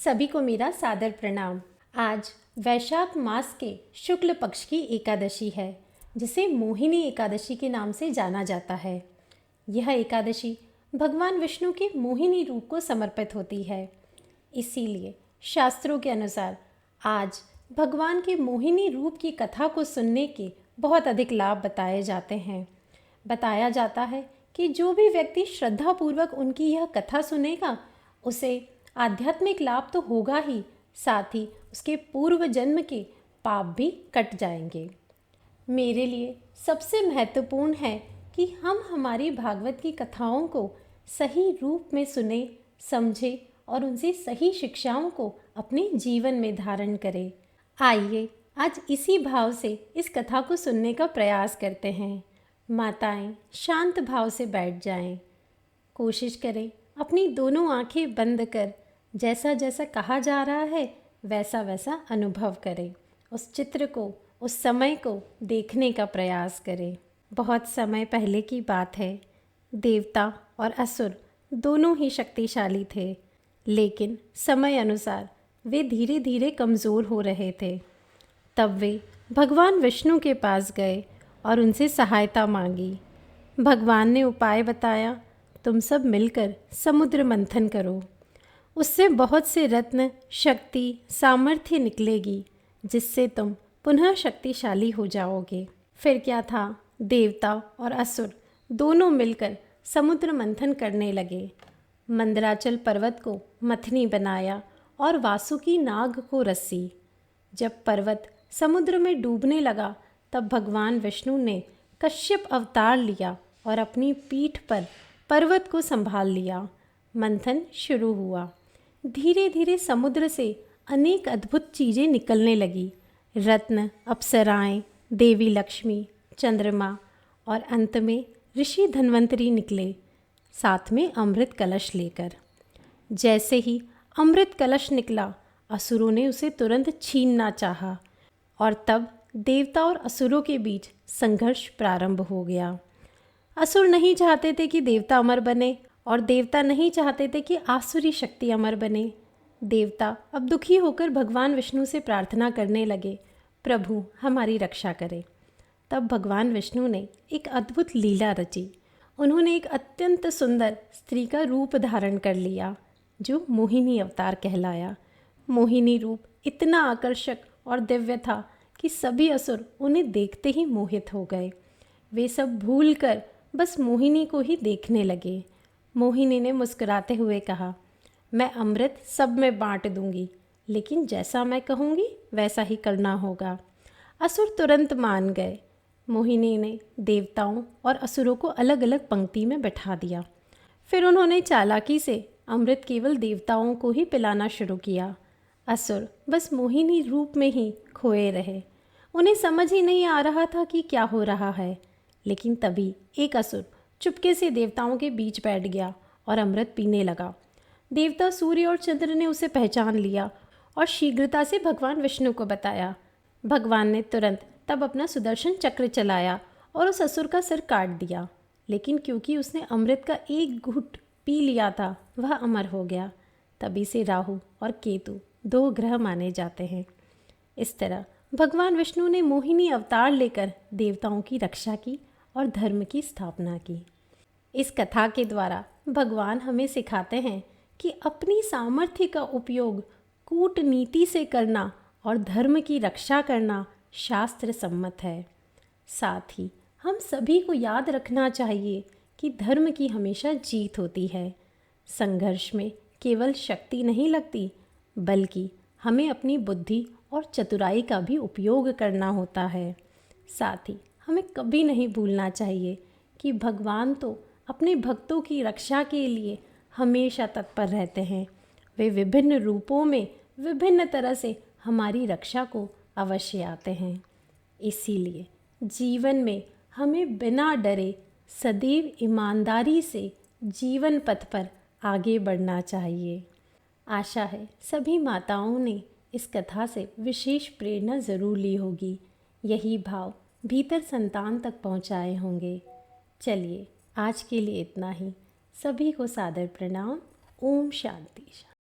सभी को मेरा सादर प्रणाम। आज वैशाख मास के शुक्ल पक्ष की एकादशी है, जिसे मोहिनी एकादशी के नाम से जाना जाता है। यह एकादशी भगवान विष्णु के मोहिनी रूप को समर्पित होती है। इसीलिए शास्त्रों के अनुसार आज भगवान के मोहिनी रूप की कथा को सुनने के बहुत अधिक लाभ बताए जाते हैं। बताया जाता है कि जो भी व्यक्ति श्रद्धापूर्वक उनकी यह कथा सुनेगा, उसे आध्यात्मिक लाभ तो होगा ही, साथ ही उसके पूर्व जन्म के पाप भी कट जाएंगे। मेरे लिए सबसे महत्वपूर्ण है कि हम हमारी भागवत की कथाओं को सही रूप में सुने, समझे और उनसे सही शिक्षाओं को अपने जीवन में धारण करें। आइए आज इसी भाव से इस कथा को सुनने का प्रयास करते हैं। माताएं शांत भाव से बैठ जाएं। कोशिश करें अपनी दोनों आंखें बंद कर जैसा जैसा कहा जा रहा है वैसा वैसा अनुभव करें। उस चित्र को, उस समय को देखने का प्रयास करें। बहुत समय पहले की बात है। देवता और असुर दोनों ही शक्तिशाली थे, लेकिन समय अनुसार वे धीरे धीरे कमज़ोर हो रहे थे। तब वे भगवान विष्णु के पास गए और उनसे सहायता मांगी। भगवान ने उपाय बताया, तुम सब मिलकर समुद्र मंथन करो। उससे बहुत से रत्न, शक्ति, सामर्थ्य निकलेगी, जिससे तुम पुनः शक्तिशाली हो जाओगे। फिर क्या था, देवता और असुर दोनों मिलकर समुद्र मंथन करने लगे। मंदराचल पर्वत को मथनी बनाया और वासुकी नाग को रस्सी। जब पर्वत समुद्र में डूबने लगा, तब भगवान विष्णु ने कश्यप अवतार लिया और अपनी पीठ पर पर्वत को संभाल लिया। मंथन शुरू हुआ। धीरे धीरे समुद्र से अनेक अद्भुत चीज़ें निकलने लगी। रत्न, अप्सराएं, देवी लक्ष्मी, चंद्रमा और अंत में ऋषि धन्वंतरी निकले, साथ में अमृत कलश लेकर। जैसे ही अमृत कलश निकला, असुरों ने उसे तुरंत छीनना चाहा और तब देवता और असुरों के बीच संघर्ष प्रारंभ हो गया। असुर नहीं चाहते थे कि देवता अमर बने और देवता नहीं चाहते थे कि आसुरी शक्ति अमर बने। देवता अब दुखी होकर भगवान विष्णु से प्रार्थना करने लगे, प्रभु हमारी रक्षा करें। तब भगवान विष्णु ने एक अद्भुत लीला रची। उन्होंने एक अत्यंत सुंदर स्त्री का रूप धारण कर लिया, जो मोहिनी अवतार कहलाया। मोहिनी रूप इतना आकर्षक और दिव्य था कि सभी असुर उन्हें देखते ही मोहित हो गए। वे सब भूलकर बस मोहिनी को ही देखने लगे। मोहिनी ने मुस्कुराते हुए कहा, मैं अमृत सब में बांट दूंगी, लेकिन जैसा मैं कहूँगी वैसा ही करना होगा। असुर तुरंत मान गए। मोहिनी ने देवताओं और असुरों को अलग अलग पंक्ति में बैठा दिया। फिर उन्होंने चालाकी से अमृत केवल देवताओं को ही पिलाना शुरू किया। असुर बस मोहिनी रूप में ही खोए रहे। उन्हें समझ ही नहीं आ रहा था कि क्या हो रहा है। लेकिन तभी एक असुर चुपके से देवताओं के बीच बैठ गया और अमृत पीने लगा। देवता सूर्य और चंद्र ने उसे पहचान लिया और शीघ्रता से भगवान विष्णु को बताया। भगवान ने तुरंत तब अपना सुदर्शन चक्र चलाया और उस असुर का सिर काट दिया। लेकिन क्योंकि उसने अमृत का एक घूंट पी लिया था, वह अमर हो गया। तभी से राहु और केतु 2 ग्रह माने जाते हैं। इस तरह भगवान विष्णु ने मोहिनी अवतार लेकर देवताओं की रक्षा की और धर्म की स्थापना की। इस कथा के द्वारा भगवान हमें सिखाते हैं कि अपनी सामर्थ्य का उपयोग कूटनीति से करना और धर्म की रक्षा करना शास्त्र सम्मत है। साथ ही हम सभी को याद रखना चाहिए कि धर्म की हमेशा जीत होती है। संघर्ष में केवल शक्ति नहीं लगती, बल्कि हमें अपनी बुद्धि और चतुराई का भी उपयोग करना होता है। साथ ही हमें कभी नहीं भूलना चाहिए कि भगवान तो अपने भक्तों की रक्षा के लिए हमेशा तत्पर रहते हैं। वे विभिन्न रूपों में विभिन्न तरह से हमारी रक्षा को अवश्य आते हैं। इसीलिए जीवन में हमें बिना डरे सदैव ईमानदारी से जीवन पथ पर आगे बढ़ना चाहिए। आशा है सभी माताओं ने इस कथा से विशेष प्रेरणा ज़रूर ली होगी। यही भाव भीतर संतान तक पहुँचाए होंगे। चलिए आज के लिए इतना ही। सभी को सादर प्रणाम। ओम शांति।